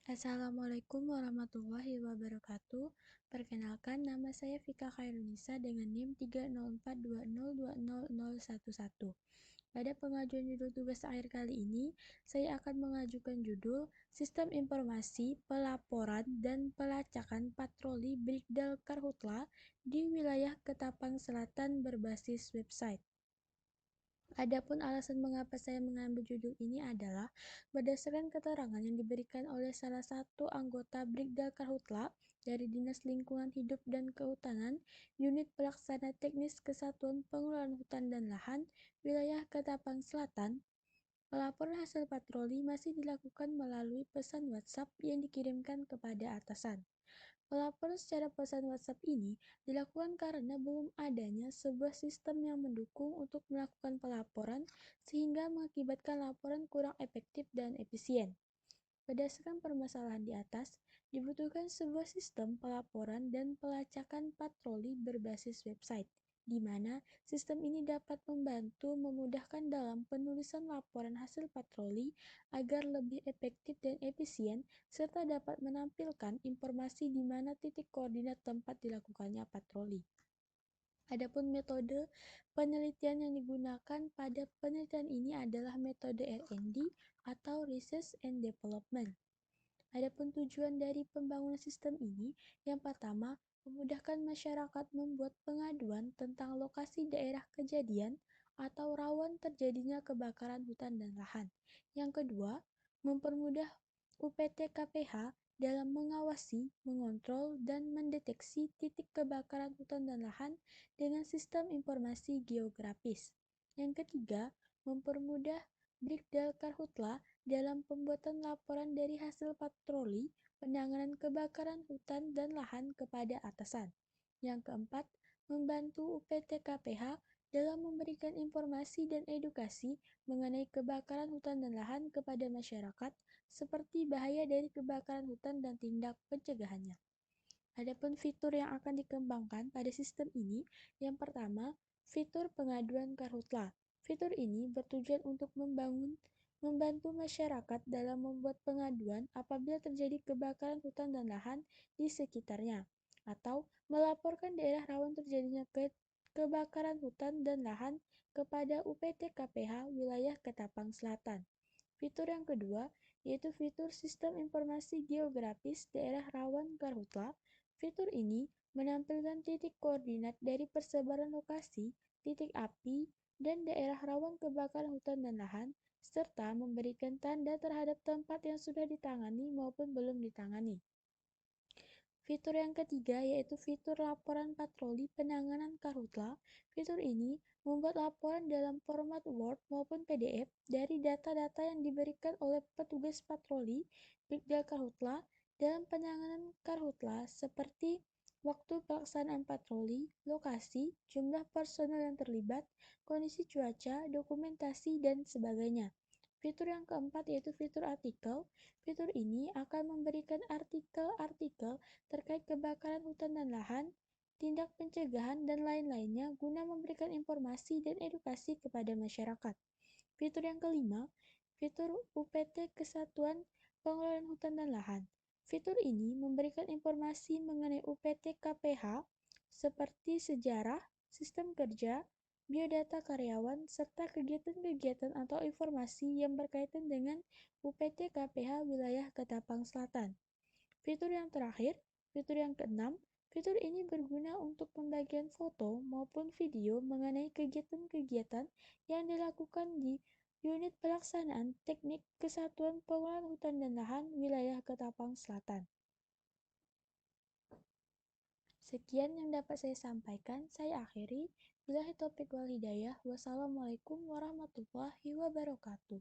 Assalamualaikum warahmatullahi wabarakatuh. Perkenalkan, nama saya Vika Khairunisa dengan NIM 30420200011. Pada pengajuan judul tugas akhir kali ini, saya akan mengajukan judul Sistem Informasi, Pelaporan, dan Pelacakan Patroli Brigdal Karhutla di wilayah Ketapang Selatan berbasis website. Adapun alasan mengapa saya mengambil judul ini adalah berdasarkan keterangan yang diberikan oleh salah satu anggota Brigdal Karhutla dari Dinas Lingkungan Hidup dan Kehutanan, Unit Pelaksana Teknis Kesatuan Pengelolaan Hutan dan Lahan, Wilayah Ketapang Selatan. Pelaporan hasil patroli masih dilakukan melalui pesan WhatsApp yang dikirimkan kepada atasan. Pelaporan secara pesan WhatsApp ini dilakukan karena belum adanya sebuah sistem yang mendukung untuk melakukan pelaporan sehingga mengakibatkan laporan kurang efektif dan efisien. Berdasarkan permasalahan di atas, dibutuhkan sebuah sistem pelaporan dan pelacakan patroli berbasis website, di mana sistem ini dapat membantu memudahkan dalam penulisan laporan hasil patroli agar lebih efektif dan efisien, serta dapat menampilkan informasi di mana titik koordinat tempat dilakukannya patroli. Adapun metode penelitian yang digunakan pada penelitian ini adalah metode R&D atau Research and Development. Adapun tujuan dari pembangunan sistem ini, yang pertama, memudahkan masyarakat membuat pengaduan tentang lokasi daerah kejadian atau rawan terjadinya kebakaran hutan dan lahan. Yang kedua, mempermudah UPT KPH dalam mengawasi, mengontrol, dan mendeteksi titik kebakaran hutan dan lahan dengan sistem informasi geografis. Yang ketiga, mempermudah Brigdal Karhutla dalam pembuatan laporan dari hasil patroli penanganan kebakaran hutan dan lahan kepada atasan. Yang keempat, membantu UPT KPH dalam memberikan informasi dan edukasi mengenai kebakaran hutan dan lahan kepada masyarakat, seperti bahaya dari kebakaran hutan dan tindak pencegahannya. Adapun fitur yang akan dikembangkan pada sistem ini, yang pertama, fitur pengaduan Karhutla. Fitur ini bertujuan untuk membantu masyarakat dalam membuat pengaduan apabila terjadi kebakaran hutan dan lahan di sekitarnya, atau melaporkan daerah rawan terjadinya kebakaran hutan dan lahan kepada UPT KPH wilayah Ketapang Selatan. Fitur yang kedua, yaitu fitur Sistem Informasi Geografis Daerah Rawan Karhutla. Fitur ini menampilkan titik koordinat dari persebaran lokasi, titik api, dan daerah rawan kebakaran hutan dan lahan, serta memberikan tanda terhadap tempat yang sudah ditangani maupun belum ditangani. Fitur yang ketiga yaitu fitur laporan patroli penanganan Karhutla. Fitur ini membuat laporan dalam format Word maupun PDF dari data-data yang diberikan oleh petugas patroli Brigdal Karhutla dalam penanganan Karhutla, seperti waktu pelaksanaan patroli, lokasi, jumlah personel yang terlibat, kondisi cuaca, dokumentasi, dan sebagainya. Fitur yang keempat yaitu fitur artikel. Fitur ini akan memberikan artikel-artikel terkait kebakaran hutan dan lahan, tindak pencegahan, dan lain-lainnya guna memberikan informasi dan edukasi kepada masyarakat. Fitur yang kelima, fitur UPT Kesatuan Pengelolaan Hutan dan Lahan. Fitur ini memberikan informasi mengenai UPT KPH seperti sejarah, sistem kerja, biodata karyawan, serta kegiatan-kegiatan atau informasi yang berkaitan dengan UPT KPH wilayah Ketapang Selatan. Fitur yang terakhir, fitur yang keenam, fitur ini berguna untuk pembagian foto maupun video mengenai kegiatan-kegiatan yang dilakukan di Unit Pelaksanaan Teknik Kesatuan Pengelolaan Hutan dan Lahan Wilayah Ketapang Selatan. Sekian yang dapat saya sampaikan, saya akhiri. Billahi taufiq wal hidayah. Wassalamualaikum warahmatullahi wabarakatuh.